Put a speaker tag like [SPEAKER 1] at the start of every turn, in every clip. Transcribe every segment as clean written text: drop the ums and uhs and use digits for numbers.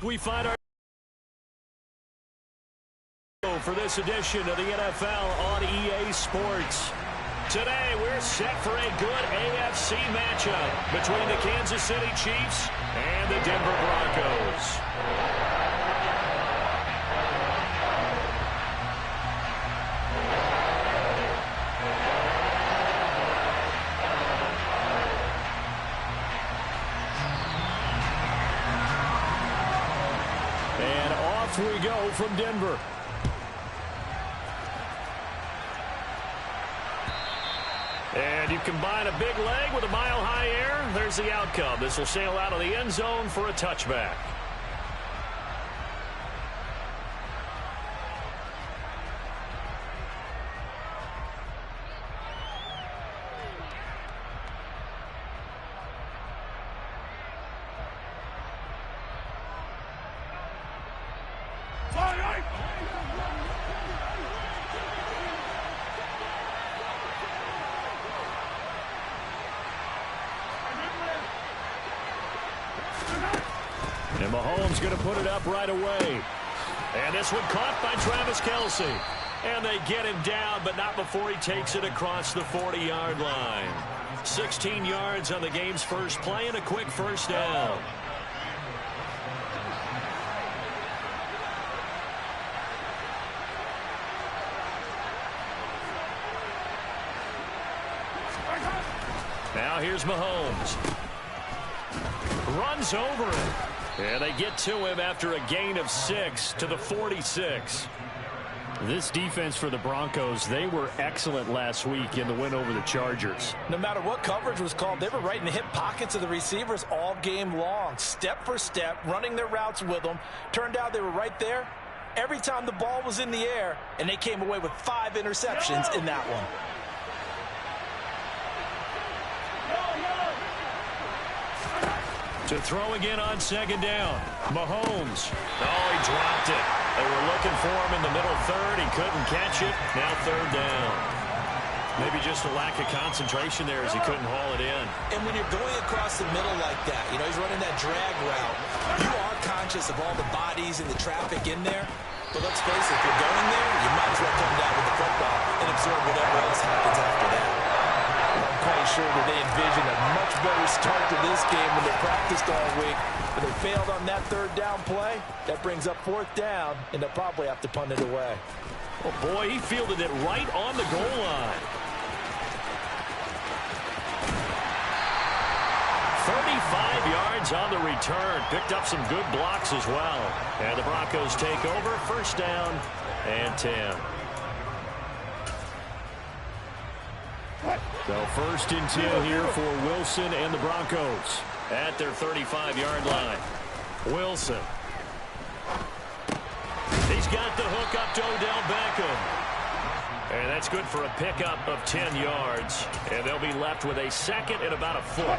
[SPEAKER 1] We find our for this edition of the NFL on EA Sports. Today we're set for a good AFC matchup between the Kansas City Chiefs and the Denver Broncos. And off we go from Denver. And you combine a big leg with a mile-high air, there's the outcome. This will sail out of the end zone for a touchback. And Mahomes going to put it up right away. And this one caught by Travis Kelce. And they get him down, but not before he takes it across the 40-yard line. 16 yards on the game's first play and a quick first down. Now here's Mahomes. Runs over it. And they get to him after a gain of 6 to the 46.
[SPEAKER 2] This defense for the Broncos, they were excellent last week in the win over the Chargers.
[SPEAKER 3] No matter what coverage was called, they were right in the hip pockets of the receivers all game long. Step for step, running their routes with them. Turned out they were right there every time the ball was in the air, and they came away with 5 interceptions in that one.
[SPEAKER 1] To throw again on second down. Mahomes. Oh, he dropped it. They were looking for him in the middle third. He couldn't catch it. Now third down. Maybe just a lack of concentration there as he couldn't haul it in.
[SPEAKER 3] And when you're going across the middle like that, you know, he's running that drag route, you are conscious of all the bodies and the traffic in there. But let's face it, if you're going there, you might as well come down with the football and absorb whatever else happens after that. I'm quite sure that they envisioned a much better start to this game when they practiced all week. But they failed on that third down play. That brings up fourth down, and they'll probably have to punt it away.
[SPEAKER 1] Oh, boy, he fielded it right on the goal line. 35 yards on the return. Picked up some good blocks as well. And the Broncos take over. First down and 10. So first and 10 here for Wilson and the Broncos at their 35-yard line. Wilson. He's got the hook up to Odell Beckham. And that's good for a pickup of 10 yards. And they'll be left with a second and about a foot.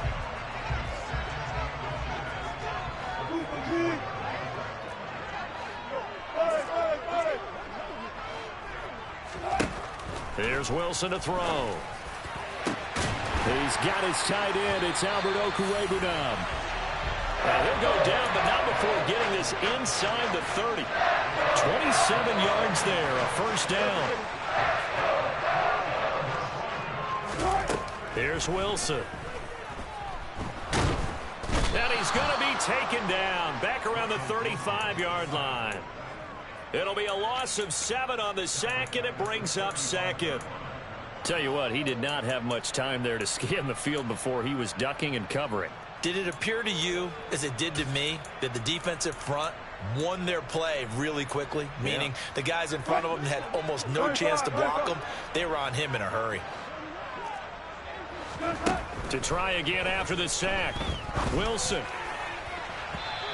[SPEAKER 1] Here's Wilson to throw. He's got his tight end. It's Albert Okwuegbunam. He'll go down, but not before getting this inside the 30. 27 yards there, a first down. Here's Wilson. And he's going to be taken down back around the 35-yard line. It'll be a loss of 7 on the sack, and it brings up second. Tell you what, he did not have much time there to scan the field before he was ducking and covering.
[SPEAKER 3] Did it appear to you, as it did to me, that the defensive front won their play really quickly? Meaning the guys in front of them had almost no chance to block them. They were on him in a hurry.
[SPEAKER 1] To try again after the sack. Wilson.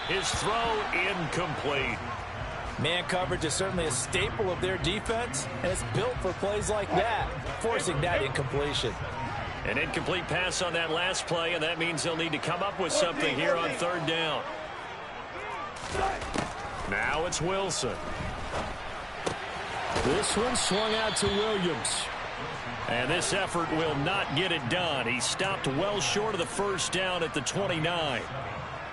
[SPEAKER 1] His throw incomplete.
[SPEAKER 3] Man coverage is certainly a staple of their defense, and it's built for plays like that, forcing that incompletion.
[SPEAKER 1] An incomplete pass on that last play, and that means they'll need to come up with something here on third down. Now it's Wilson.
[SPEAKER 2] This one swung out to Williams.
[SPEAKER 1] And this effort will not get it done. He stopped well short of the first down at the 29.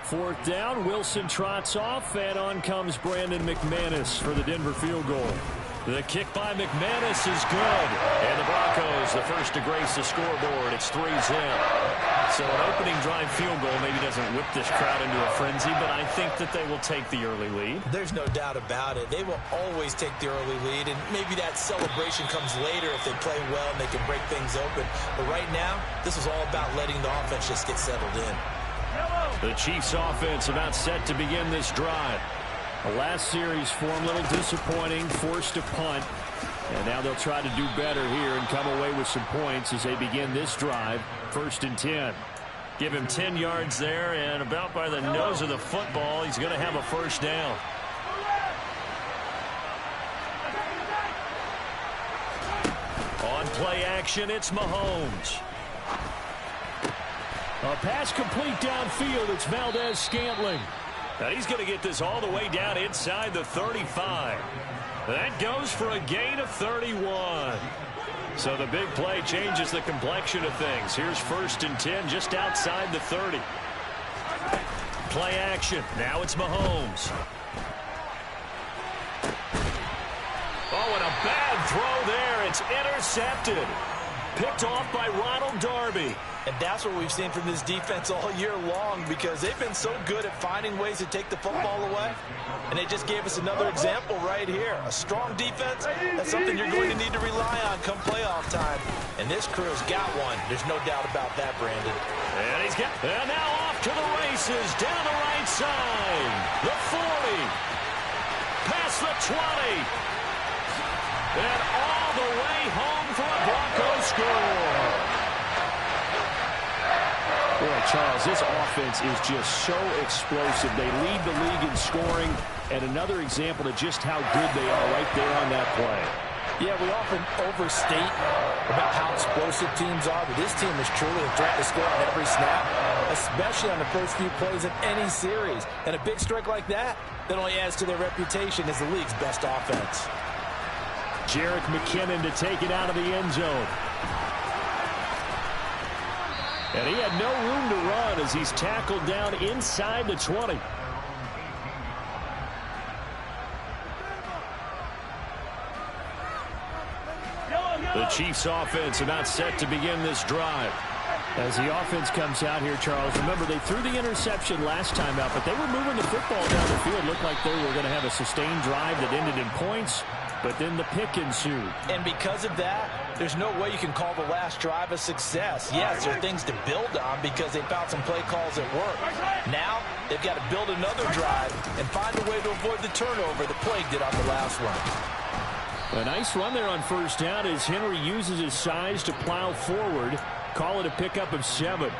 [SPEAKER 2] Fourth down, Wilson trots off, and on comes Brandon McManus for the Denver field goal.
[SPEAKER 1] The kick by McManus is good. And the Broncos, the first to grace the scoreboard. It's 3-0. So an opening drive field goal maybe doesn't whip this crowd into a frenzy, but I think that they will take the early lead.
[SPEAKER 3] There's no doubt about it. They will always take the early lead, and maybe that celebration comes later if they play well and they can break things open. But right now, this is all about letting the offense just get settled in.
[SPEAKER 1] The Chiefs offense about set to begin this drive.
[SPEAKER 2] The last series for him, a little disappointing, forced a punt. And now they'll try to do better here and come away with some points as they begin this drive. 1st and 10.
[SPEAKER 1] Give him 10 yards there, and about by the nose of the football, he's going to have a first down. On play action, it's Mahomes.
[SPEAKER 2] A pass complete downfield. It's Valdez-Scantling.
[SPEAKER 1] Now he's going to get this all the way down inside the 35. That goes for a gain of 31. So the big play changes the complexion of things. Here's 1st and 10 just outside the 30. Play action. Now it's Mahomes. Oh, and a bad throw there. It's intercepted. Picked off by Ronald Darby.
[SPEAKER 3] And that's what we've seen from this defense all year long, because they've been so good at finding ways to take the football away. And they just gave us another example right here. A strong defense, that's something you're going to need to rely on come playoff time. And this crew's got one. There's no doubt about that, Brandon.
[SPEAKER 1] And now off to the races, down the right side. The 40. Past the 20. And all the way home for a Broncos score.
[SPEAKER 2] Boy, Charles, this offense is just so explosive. They lead the league in scoring, and another example of just how good they are right there on that play.
[SPEAKER 4] Yeah, we often overstate about how explosive teams are, but this team is truly a threat to score on every snap, especially on the first few plays of any series. And a big strike like that only adds to their reputation as the league's best offense.
[SPEAKER 2] Jerick McKinnon to take it out of the end zone. And he had no room to run as he's tackled down inside the 20.
[SPEAKER 1] The Chiefs offense about set to begin this drive.
[SPEAKER 2] As the offense comes out here, Charles, remember they threw the interception last time out, but they were moving the football down the field. Looked like they were going to have a sustained drive that ended in points, but then the pick ensued.
[SPEAKER 3] And because of that, there's no way you can call the last drive a success. Yes, there are things to build on because they found some play calls that work. Now, they've got to build another drive and find a way to avoid the turnover the Plague did on the last one.
[SPEAKER 2] A nice run there on first down as Henry uses his size to plow forward. Call it a pickup of 7.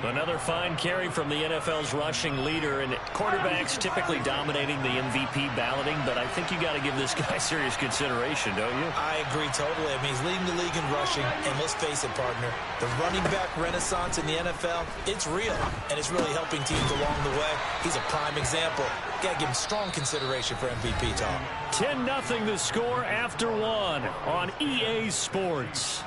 [SPEAKER 1] Another fine carry from the NFL's rushing leader, and quarterbacks typically dominating the MVP balloting, but I think you got to give this guy serious consideration, don't you?
[SPEAKER 3] I agree totally. I mean, he's leading the league in rushing, and let's face it, partner, the running back renaissance in the NFL, it's real, and it's really helping teams along the way. He's a prime example. Got to give him strong consideration for MVP, Tom.
[SPEAKER 1] 10-0 the score after 1 on EA Sports.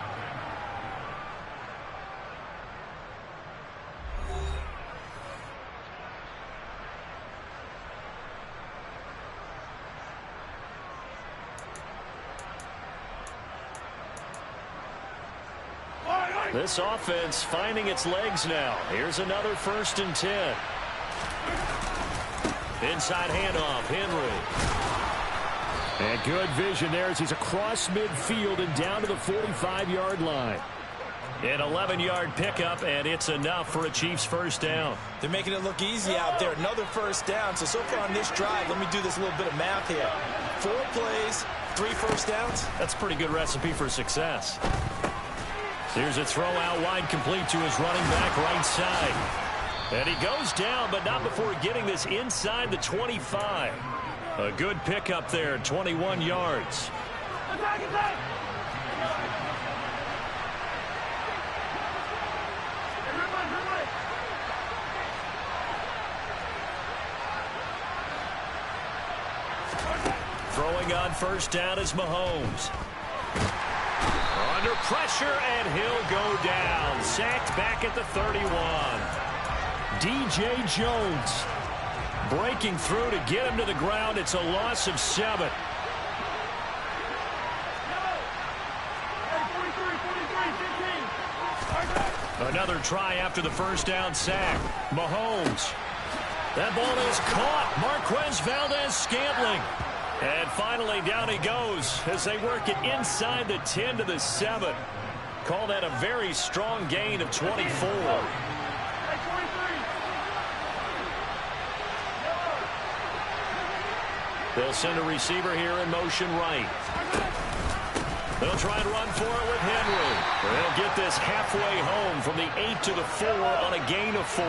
[SPEAKER 1] This offense finding its legs now. Here's another 1st and 10. Inside handoff, Henry.
[SPEAKER 2] And good vision there as he's across midfield and down to the 45-yard line.
[SPEAKER 1] An 11-yard pickup, and it's enough for a Chiefs first down.
[SPEAKER 3] They're making it look easy out there. Another first down. So far on this drive, let me do this little bit of math here. 4 plays, 3 first downs.
[SPEAKER 1] That's a pretty good recipe for success. Here's a throw out wide complete to his running back right side. And he goes down, but not before getting this inside the 25. A good pickup there, 21 yards. Throwing on first down is Mahomes. Under pressure, and he'll go down. Sacked back at the 31.
[SPEAKER 2] DJ Jones breaking through to get him to the ground. It's a loss of 7.
[SPEAKER 1] Another try after the first down sack. Mahomes. That ball is caught. Marquez Valdez-Scantling. And finally down he goes as they work it inside the 10 to the 7. Call that a very strong gain of 24. They'll send a receiver here in motion right. They'll try and run for it with Henry. They'll get this halfway home from the 8 to the 4 on a gain of 4.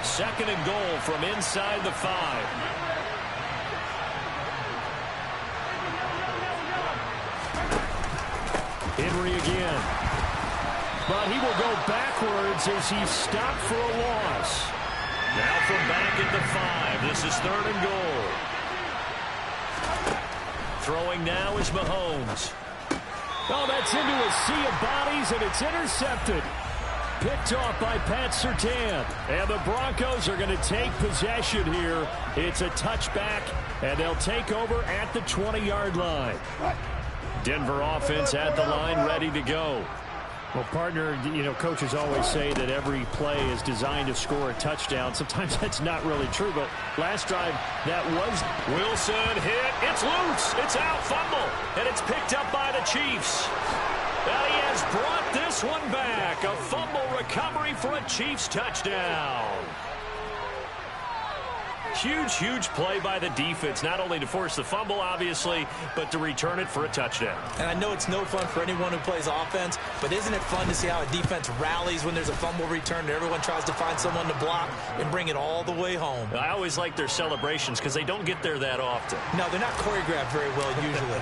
[SPEAKER 1] Second and goal from inside the 5.
[SPEAKER 2] Henry again. But he will go backwards as he's stopped for a loss.
[SPEAKER 1] Now from back at the 5. This is third and goal. Throwing now is Mahomes.
[SPEAKER 2] Oh, that's into a sea of bodies, and it's intercepted. Picked off by Pat Surtain. And the Broncos are going to take possession here. It's a touchback, and they'll take over at the 20-yard line.
[SPEAKER 1] Denver offense at the line, ready to go.
[SPEAKER 2] Well, partner, you know, coaches always say that every play is designed to score a touchdown. Sometimes that's not really true, but last drive, that was.
[SPEAKER 1] Wilson hit. It's loose. It's out. Fumble. And it's picked up by the Chiefs. Now he has brought this one back. A fumble recovery for a Chiefs touchdown. Huge, huge play by the defense, not only to force the fumble, obviously, but to return it for a touchdown.
[SPEAKER 3] And I know it's no fun for anyone who plays offense, but isn't it fun to see how a defense rallies when there's a fumble return and everyone tries to find someone to block and bring it all the way home?
[SPEAKER 1] I always like their celebrations because they don't get there that often.
[SPEAKER 3] No, they're not choreographed very well usually.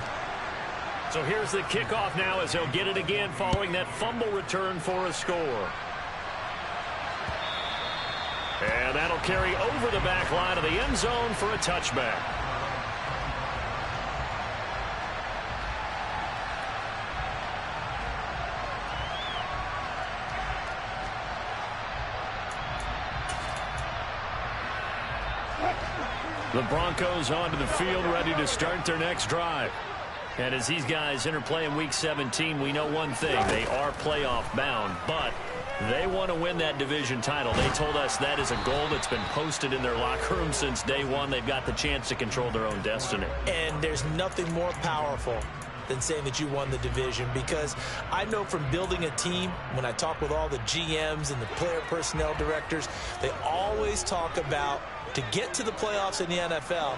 [SPEAKER 1] So here's the kickoff now as they'll get it again following that fumble return for a score. And that'll carry over the back line of the end zone for a touchback. The Broncos onto the field, ready to start their next drive. And as these guys interplay in Week 17, we know one thing. They are playoff bound, but they want to win that division title. They told us that is a goal that's been posted in their locker room since day one. They've got the chance to control their own destiny.
[SPEAKER 3] And there's nothing more powerful than saying that you won the division, because I know from building a team, when I talk with all the GMs and the player personnel directors, they always talk about to get to the playoffs in the NFL,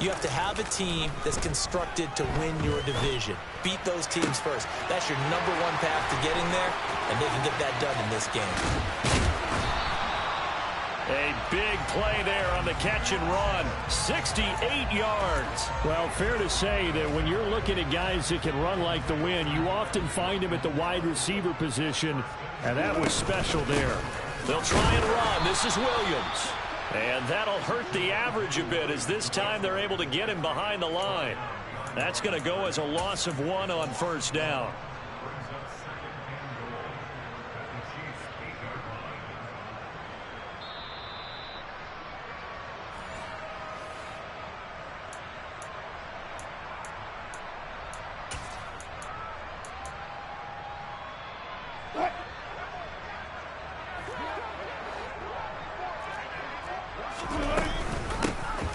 [SPEAKER 3] you have to have a team that's constructed to win your division. Beat those teams first. That's your number one path to getting there, and they can get that done in this game.
[SPEAKER 1] A big play there on the catch and run. 68 yards.
[SPEAKER 2] Well, fair to say that when you're looking at guys that can run like the wind, you often find them at the wide receiver position, and that was special there.
[SPEAKER 1] They'll try and run. This is Williams. And that'll hurt the average a bit as this time they're able to get him behind the line. That's going to go as a loss of 1 on first down.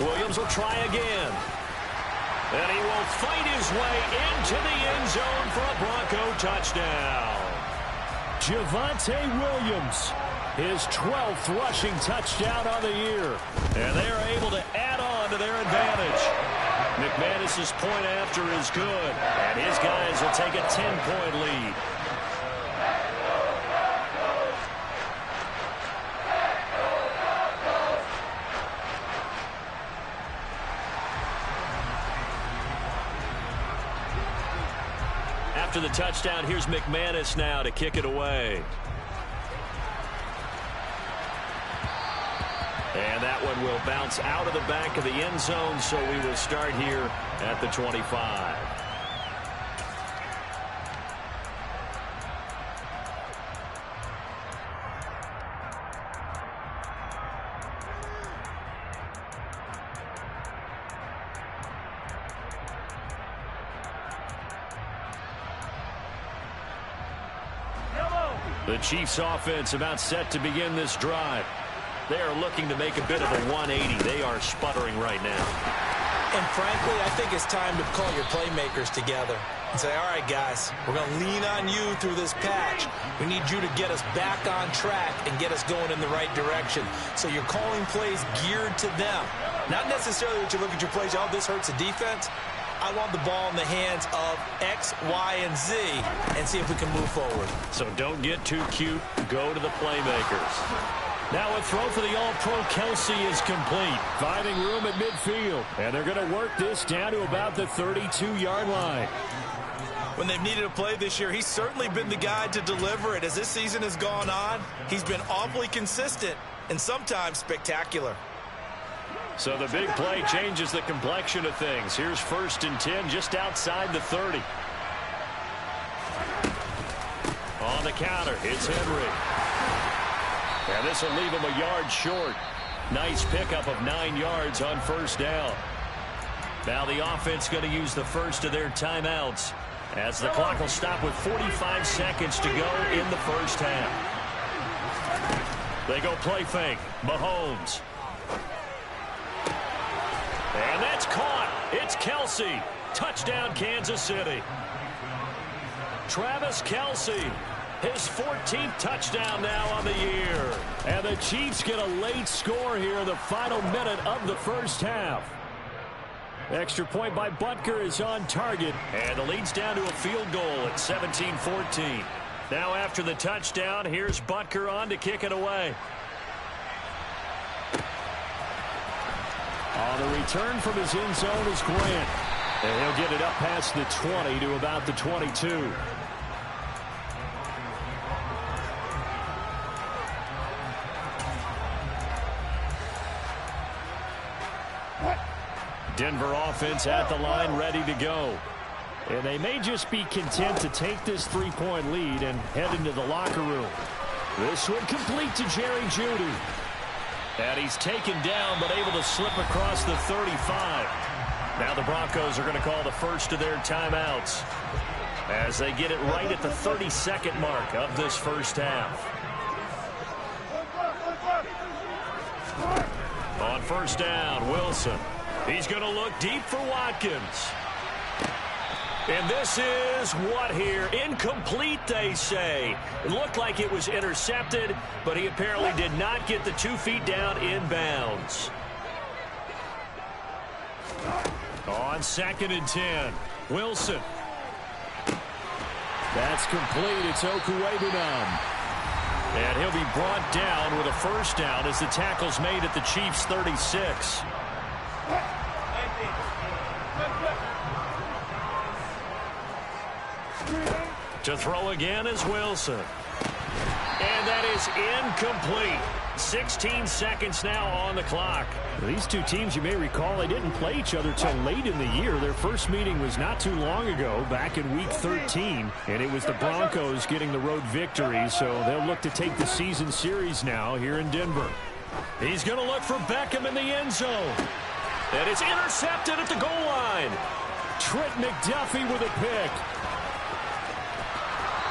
[SPEAKER 1] Williams will try again. And he will fight his way into the end zone for a Bronco touchdown.
[SPEAKER 2] Javonte Williams, his 12th rushing touchdown on the year.
[SPEAKER 1] And they are able to add on to their advantage. McManus's point after is good. And his guys will take a 10-point lead. After the touchdown, here's McManus now to kick it away. And that one will bounce out of the back of the end zone, so we will start here at the 25.
[SPEAKER 2] The Chiefs offense about set to begin this drive. They are looking to make a bit of a 180. They are sputtering right now.
[SPEAKER 3] And frankly, I think it's time to call your playmakers together and say, all right, guys, we're going to lean on you through this patch. We need you to get us back on track and get us going in the right direction. So you're calling plays geared to them. Not necessarily that you look at your plays, oh, this hurts the defense. I want the ball in the hands of X, Y, and Z and see if we can move forward.
[SPEAKER 2] So don't get too cute. Go to the playmakers. Now a throw for the All-Pro Kelsey is complete. Finding room at midfield. And they're going to work this down to about the 32-yard line.
[SPEAKER 3] When they've needed a play this year, he's certainly been the guy to deliver it. As this season has gone on, he's been awfully consistent and sometimes spectacular.
[SPEAKER 2] So the big play changes the complexion of things. Here's 1st and 10 just outside the 30. On the counter, it's Henry. And this will leave him a yard short. Nice pickup of 9 yards on 1st down. Now the offense going to use the first of their timeouts as the clock will stop with 45 seconds to go in the first half. They go play fake. Mahomes. And that's caught. It's Kelsey. Touchdown, Kansas City. Travis Kelsey. His 14th touchdown now on the year. And the Chiefs get a late score here in the final minute of the first half. Extra point by Butker is on target. And the lead's down to a field goal at 17-14. Now after the touchdown, here's Butker on to kick it away. On the return from his end zone is Grant. And he'll get it up past the 20 to about the 22. Denver offense at the line, ready to go. And they may just be content to take this 3-point lead and head into the locker room. This one complete to Jerry Jeudy. And he's taken down, but able to slip across the 35. Now the Broncos are going to call the first of their timeouts as they get it right at the 32nd mark of this first half. On 1st down, Wilson. He's going to look deep for Watkins. And this is what here? Incomplete, they say. It looked like it was intercepted, but he apparently did not get the 2 feet down in bounds. On 2nd and 10, Wilson. That's complete. It's Okuwebunam. And he'll be brought down with a 1st down as the tackle's made at the Chiefs' 36. To throw again is Wilson. And that is incomplete. 16 seconds now on the clock. These two teams, you may recall, they didn't play each other till late in the year. Their first meeting was not too long ago, back in Week 13. And it was the Broncos getting the road victory, so they'll look to take the season series now here in Denver. He's going to look for Beckham in the end zone. And it's intercepted at the goal line. Trent McDuffie with a pick.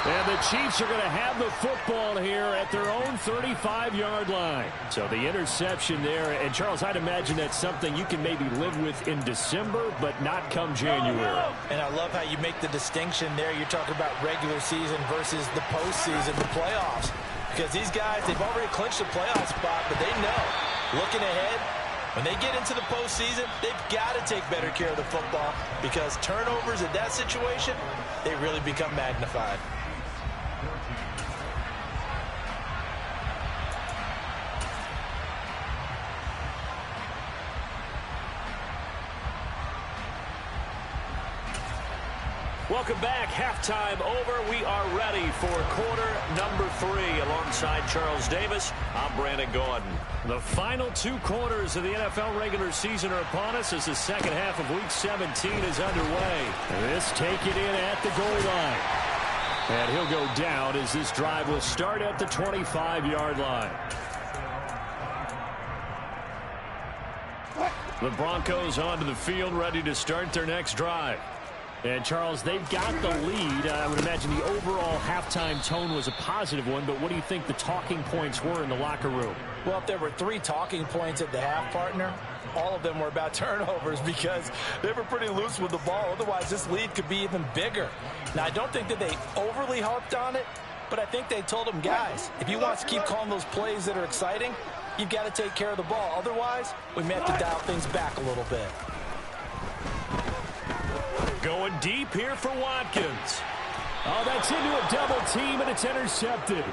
[SPEAKER 2] And the Chiefs are going to have the football here at their own 35-yard line. So the interception there, and Charles, I'd imagine that's something you can maybe live with in December, but not come January.
[SPEAKER 3] And I love how you make the distinction there. You're talking about regular season versus the postseason, the playoffs. Because these guys, they've already clinched the playoff spot, but they know, looking ahead, when they get into the postseason, they've got to take better care of the football because turnovers in that situation, they really become magnified.
[SPEAKER 1] Welcome back. Halftime over. We are ready for quarter number 3. Alongside Charles Davis, I'm Brandon Gordon.
[SPEAKER 2] The final 2 quarters of the NFL regular season are upon us as the second half of Week 17 is underway. This take it in at the goal line. And he'll go down as this drive will start at the 25-yard line. The Broncos onto the field ready to start their next drive. And, Charles, they've got the lead. I would imagine the overall halftime tone was a positive one, but what do you think the talking points were in the locker room?
[SPEAKER 4] Well, if there were 3 talking points at the half, partner, all of them were about turnovers because they were pretty loose with the ball. Otherwise, this lead could be even bigger. Now, I don't think that they overly harped on it, but I think they told them, guys, if you want to keep calling those plays that are exciting, you've got to take care of the ball. Otherwise, we may have to dial things back a little bit.
[SPEAKER 1] Going deep here for Watkins.
[SPEAKER 2] Oh, that's into a double team, and it's intercepted.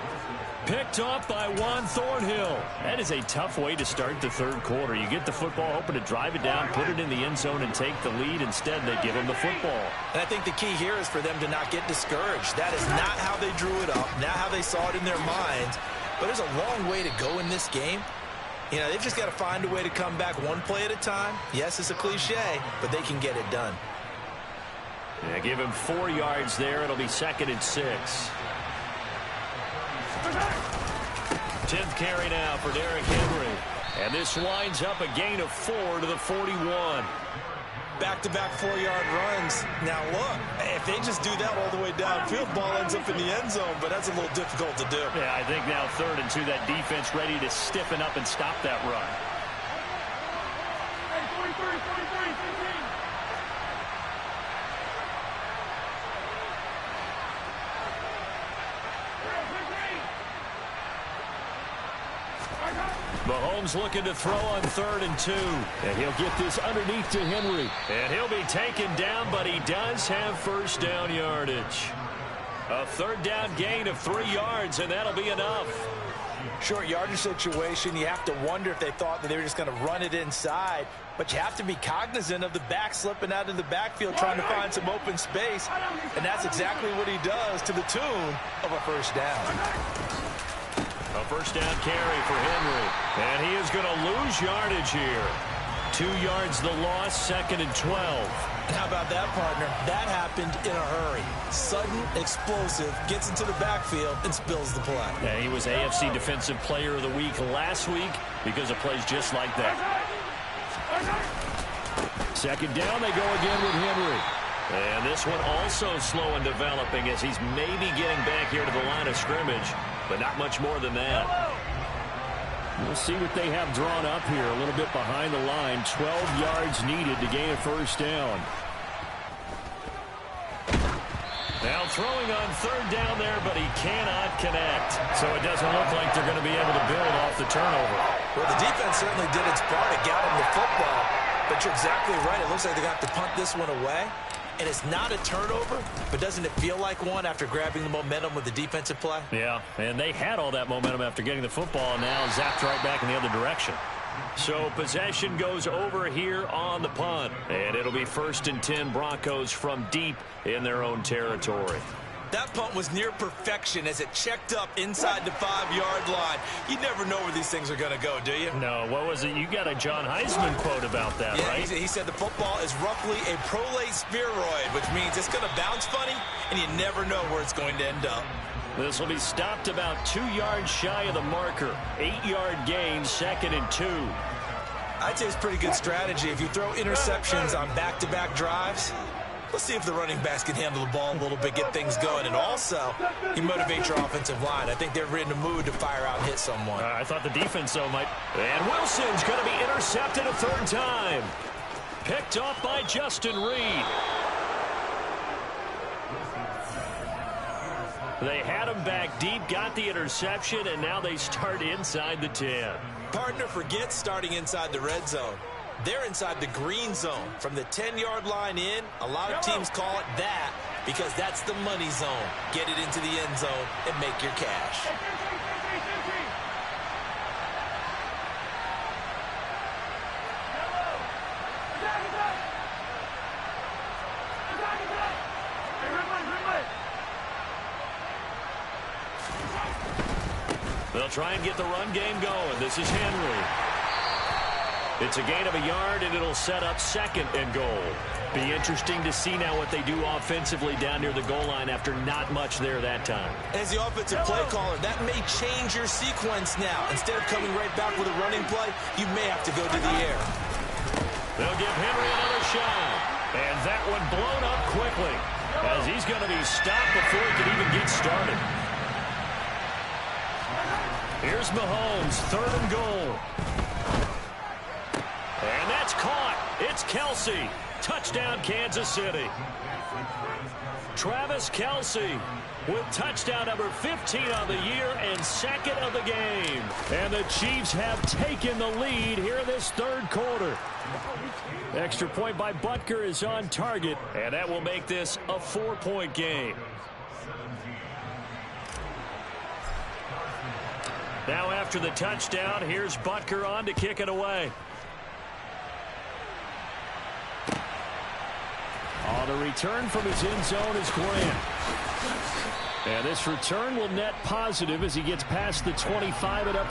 [SPEAKER 1] Picked off by Juan Thornhill. That is a tough way to start the third quarter. You get the football, hoping to drive it down, put it in the end zone, and take the lead. Instead, they give him the football.
[SPEAKER 3] And I think the key here is for them to not get discouraged. That is not how they drew it up, not how they saw it in their minds. But there's a long way to go in this game. You know, they've just got to find a way to come back one play at a time. Yes, it's a cliche, but they can get it done.
[SPEAKER 1] Yeah, give him 4 yards there. It'll be 2nd and 6. 10th carry now for Derrick Henry. And this winds up a gain of 4 to the 41.
[SPEAKER 3] Back-to-back 4-yard runs. Now, look, if they just do that all the way downfield, ball ends up in the end zone, but that's a little difficult to do.
[SPEAKER 1] Yeah, I think now 3rd and 2, that defense ready to stiffen up and stop that run. Mahomes looking to throw on 3rd and 2.
[SPEAKER 2] And he'll get this underneath to Henry.
[SPEAKER 1] And he'll be taken down, but he does have first down yardage. A 3rd down gain of 3 yards, and that'll be enough.
[SPEAKER 4] Short yardage situation, you have to wonder if they thought that they were just going to run it inside. But you have to be cognizant of the back slipping out of the backfield trying to find some open space. And that's exactly what he does to the tune of a first down.
[SPEAKER 1] A first down carry for Henry. And he is going to lose yardage here. 2 yards the loss, 2nd and 12.
[SPEAKER 3] How about that, partner? That happened in a hurry. Sudden, explosive, gets into the backfield and spills the play.
[SPEAKER 1] Yeah, he was AFC Defensive Player of the Week last week because of plays just like that.
[SPEAKER 2] 2nd down, they go again with Henry.
[SPEAKER 1] And this one also slow in developing as he's maybe getting back here to the line of scrimmage, but not much more than that.
[SPEAKER 2] We'll see what they have drawn up here a little bit behind the line. 12 yards needed to gain a first down.
[SPEAKER 1] Now throwing on 3rd down there, but he cannot connect. So it doesn't look like they're going to be able to build off the turnover.
[SPEAKER 3] Well, the defense certainly did its part. It got him the football. But you're exactly right. It looks like they're going to have to punt this one away. And it's not a turnover, but doesn't it feel like one after grabbing the momentum with the defensive play?
[SPEAKER 1] Yeah, and they had all that momentum after getting the football, and now zapped right back in the other direction. So possession goes over here on the punt, and it'll be 1st and 10 Broncos from deep in their own territory.
[SPEAKER 3] That punt was near perfection as it checked up inside the 5-yard line. You never know where these things are going to go, do you?
[SPEAKER 1] No, what was it? You got a John Heisman quote about that,
[SPEAKER 3] yeah,
[SPEAKER 1] right?
[SPEAKER 3] He said the football is roughly a prolate spheroid, which means it's going to bounce funny, and you never know where it's going to end up.
[SPEAKER 1] This will be stopped about 2 yards shy of the marker. 8-yard gain, 2nd and 2.
[SPEAKER 3] I'd say it's pretty good strategy. If you throw interceptions on back-to-back drives, let's see if the running backs can handle the ball a little bit, get things going. And also, you motivate your offensive line. I think they're in a mood to fire out and hit someone.
[SPEAKER 1] I thought the defense, though, might. And Wilson's going to be intercepted a 3rd time. Picked off by Justin Reed. They had him back deep, got the interception, and now they start inside the 10.
[SPEAKER 3] Partner, forget starting inside the red zone. They're inside the green zone. From the 10-yard line in, a lot of teams call it that because that's the money zone. Get it into the end zone and make your cash.
[SPEAKER 1] They'll try and get the run game going. This is Henry. It's a gain of a yard, and it'll set up 2nd and goal. Be interesting to see now what they do offensively down near the goal line after not much there that time.
[SPEAKER 3] As the offensive play caller, that may change your sequence now. Instead of coming right back with a running play, you may have to go to the air.
[SPEAKER 1] They'll give Henry another shot. And that one blown up quickly, as he's going to be stopped before he can even get started. Here's Mahomes, 3rd and goal. And that's caught. It's Kelce. Touchdown, Kansas City. Travis Kelce with touchdown number 15 on the year and 2nd of the game.
[SPEAKER 2] And the Chiefs have taken the lead here in this 3rd quarter. Extra point by Butker is on target.
[SPEAKER 1] And that will make this a 4-point game. Now after the touchdown, here's Butker on to kick it away.
[SPEAKER 2] On the return from his end zone is Grant. And this return will net positive as he gets past the 25 and up to